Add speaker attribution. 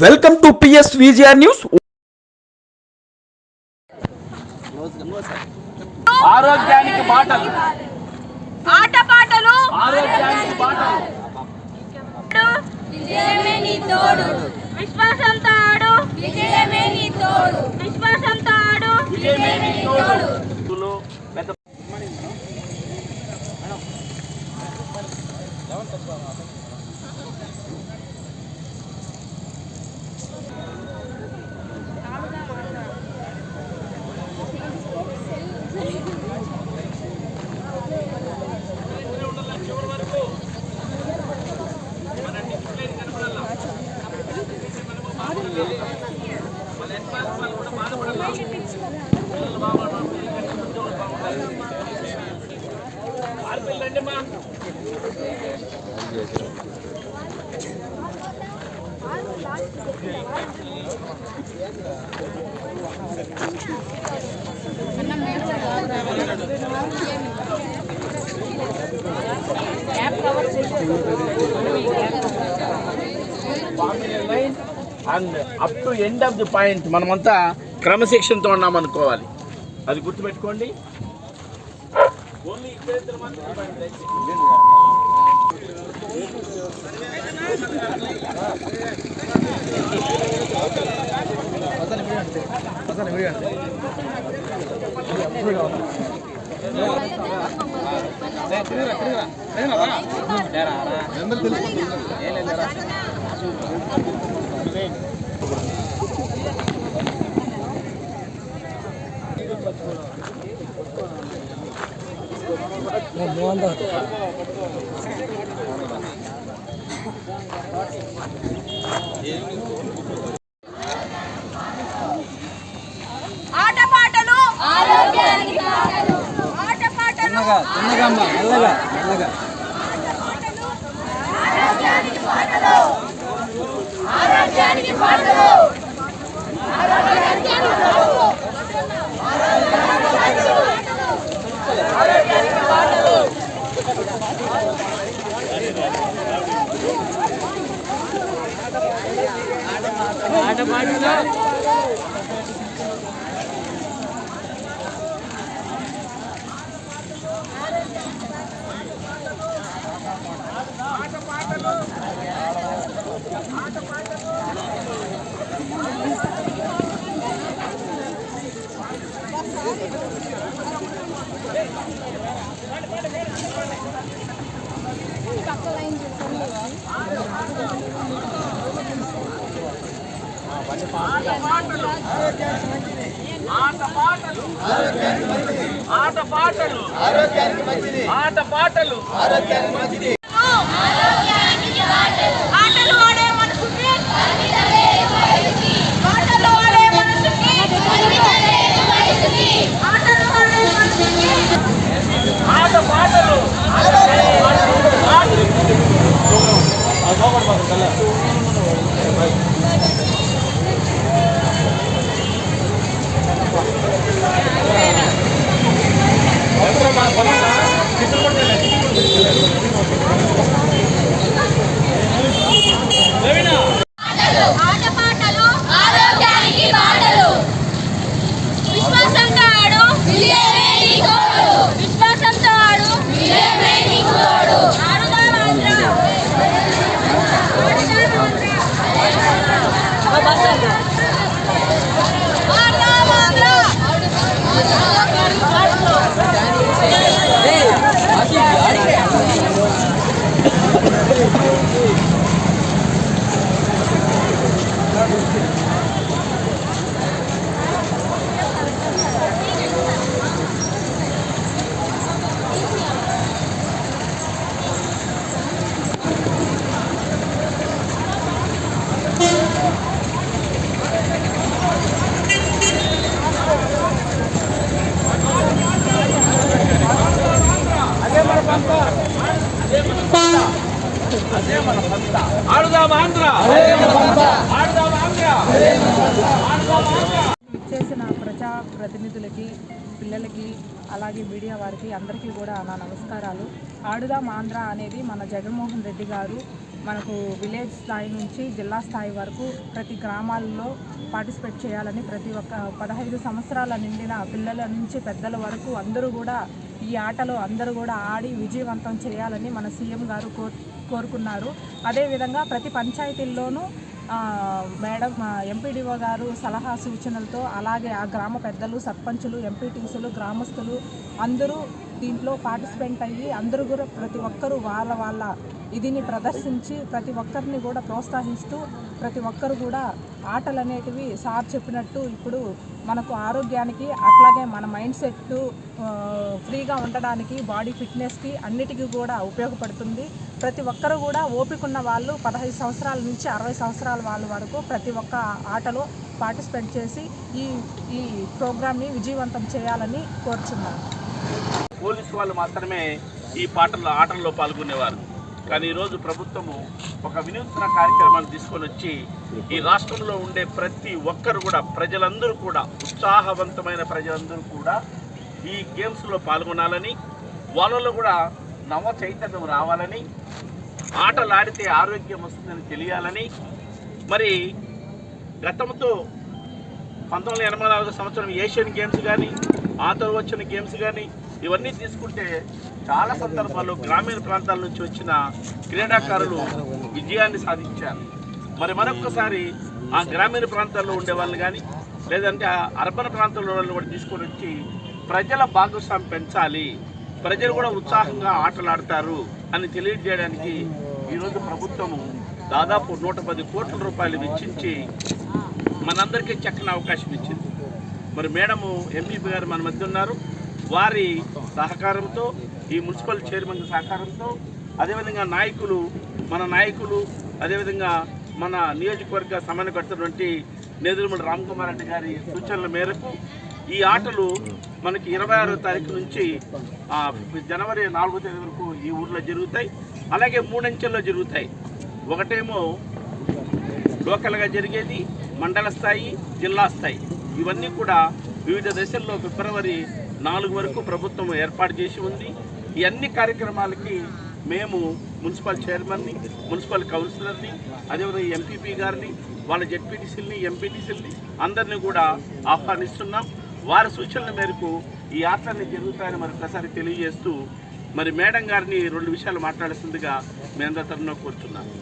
Speaker 1: Welcome to PS VGR news.
Speaker 2: ఆరోగ్యానికి బాటలు,
Speaker 3: ఆటపాటలు,
Speaker 2: ఆరోగ్యానికి బాటలు.
Speaker 3: విజయమే నీ తోడు, విశ్వాసంతో ఆడు, విజయమే నీ తోడు, విశ్వాసంతో ఆడు, విజయమే నీ తోడు.
Speaker 2: And up to end of the point మనమంతా క్రమశిక్షణతో ఉన్నాం అనుకోవాలి. అది గుర్తుపెట్టుకోండి.
Speaker 3: ఆటపాటలు, ఆరోగ్యానికి బాటలు, ఆటపాటలు, ఆరోగ్యానికి బాటలు, ఆరోగ్యానికి బాటలు, ఆరోగ్యానికి బాటలు.
Speaker 2: ఆటపాటలు ఆరోగ్యానికి మంచిది. ఆటపాటలు ఆరోగ్యానికి మంచిది.
Speaker 3: ఆటలు ఆడే మనసుకి, ఆటలు ఆడే మనసుకి, ఆటలు ఆడే మనసుకి.
Speaker 2: ఆటపాటలు
Speaker 3: ఆటపాటలు, ఆరోగ్యానికి బాటలు. విశ్వాసంతో ఆడు, విజయమే నీ తోడు, విశ్వాసంతో ఆడు, విజయమే నీ తోడు. ఆడుదాం ఆంధ్ర, ఆడుదాం ఆంధ్ర, ఆడుదాం ఆంధ్ర.
Speaker 4: చేసిన ప్రజా ప్రతినిధులకి, పిల్లలకి, అలాగే మీడియా వారికి అందరికీ కూడా నా నమస్కారాలు. ఆడుదాం ఆంధ్ర అనేది మన జగన్మోహన్ రెడ్డి గారు మనకు విలేజ్ స్థాయి నుంచి జిల్లా స్థాయి వరకు ప్రతి గ్రామాల్లో పార్టిసిపేట్ చేయాలని ప్రతి ఒక్క 15 సంవత్సరాల నిండిన పిల్లల నుంచి పెద్దల వరకు అందరూ కూడా ఈ ఆటలో అందరూ కూడా ఆడి విజయవంతం చేయాలని మన సీఎం గారు కోరుకున్నారు. అదేవిధంగా ప్రతి పంచాయతీల్లోనూ మేడం ఎంపీడీఓ గారు సలహా సూచనలతో అలాగే ఆ గ్రామ పెద్దలు, సర్పంచులు, ఎంపీటీసీలు, గ్రామస్తులు అందరూ దీంట్లో పార్టిసిపేట్ అయ్యి అందరూ కూడా ప్రతి ఒక్కరూ వాళ్ళ ఇదిని ప్రదర్శించి ప్రతి ఒక్కరిని కూడా ప్రోత్సహిస్తూ ప్రతి ఒక్కరు కూడా ఆటలు అనేటివి సార్ చెప్పినట్టు ఇప్పుడు మనకు ఆరోగ్యానికి అట్లాగే మన మైండ్ సెట్ ఫ్రీగా ఉండడానికి బాడీ ఫిట్నెస్కి అన్నిటికీ కూడా ఉపయోగపడుతుంది. ప్రతి ఒక్కరు కూడా ఓపిక ఉన్న వాళ్ళు 15 సంవత్సరాల నుంచి 60 సంవత్సరాల వాళ్ళ వరకు ప్రతి ఒక్క ఆటలో పార్టిసిపేట్ చేసి ఈ ప్రోగ్రామ్ని విజయవంతం చేయాలని కోరుచున్నాను.
Speaker 2: పోలీసు వాళ్ళు మాత్రమే ఈ ఆటల్లో పాల్గొనేవారు. కానీ ఈరోజు ప్రభుత్వము ఒక వినూత్న కార్యక్రమాన్ని తీసుకొని వచ్చి ఈ రాష్ట్రంలో ఉండే ప్రతి ఒక్కరు కూడా ప్రజలందరూ కూడా ఉత్సాహవంతమైన ప్రజలందరూ కూడా ఈ గేమ్స్లో పాల్గొనాలని, వాళ్ళలో కూడా నవ చైతన్యం రావాలని, ఆటలు ఆడితే ఆరోగ్యం వస్తుందని తెలియాలని, మరి గతంతో 1984 సంవత్సరం ఏషియన్ గేమ్స్ కానీ ఆ తర్వాత వచ్చిన గేమ్స్ కానీ ఇవన్నీ తీసుకుంటే చాలా సందర్భాల్లో గ్రామీణ ప్రాంతాల నుంచి వచ్చిన క్రీడాకారులు విజయాన్ని సాధించారు. మరి మరొక్కసారి ఆ గ్రామీణ ప్రాంతాల్లో ఉండే వాళ్ళు కానీ లేదంటే అర్బన్ ప్రాంతాల్లో వాళ్ళని కూడా తీసుకొని వచ్చి ప్రజల భాగస్వామ్యం పెంచాలి, ప్రజలు కూడా ఉత్సాహంగా ఆటలు ఆడతారు అని తెలియజేయడానికి ఈరోజు ప్రభుత్వము దాదాపు 110 కోట్ల రూపాయలు వెచ్చించి మనందరికీ చక్కని అవకాశం ఇచ్చింది. మరి మేడము ఎంపీపీ గారు మన మధ్య ఉన్నారు. వారి సహకారంతో, ఈ మున్సిపల్ చైర్మన్ సహకారంతో, అదేవిధంగా మన నాయకులు అదేవిధంగా మన నియోజకవర్గ సమన్వయకర్తటువంటి నేదురుమల రామ్కుమార్ రెడ్డి గారి సూచనల మేరకు ఈ ఆటలు మనకి 26వ తారీఖు నుంచి జనవరి 4వ తేదీ వరకు ఈ ఊర్లో జరుగుతాయి. అలాగే 3 అంచెల్లో జరుగుతాయి. ఒకటేమో లోకల్గా జరిగేది, మండల స్థాయి, జిల్లా స్థాయి, ఇవన్నీ కూడా వివిధ దశల్లో ఫిబ్రవరి 4 వరకు ప్రభుత్వం ఏర్పాటు చేసి ఉంది. ఈ అన్ని కార్యక్రమాలకి మేము మున్సిపల్ చైర్మన్ని, మున్సిపల్ కౌన్సిలర్ని, అదేవిధంగా ఎంపీపీ గారిని, వాళ్ళ జెడ్పీటీసీలని, ఎంపీటీసీలని అందరినీ కూడా ఆహ్వానిస్తున్నాం. వారి సూచనల మేరకు ఈ ఆటలన్నీ జరుగుతాయని మరొకసారి తెలియజేస్తూ మరి మేడం గారిని 2 విషయాలు మాట్లాడాల్సిందిగా మీ అందరి తరఫున కోరుతున్నాను.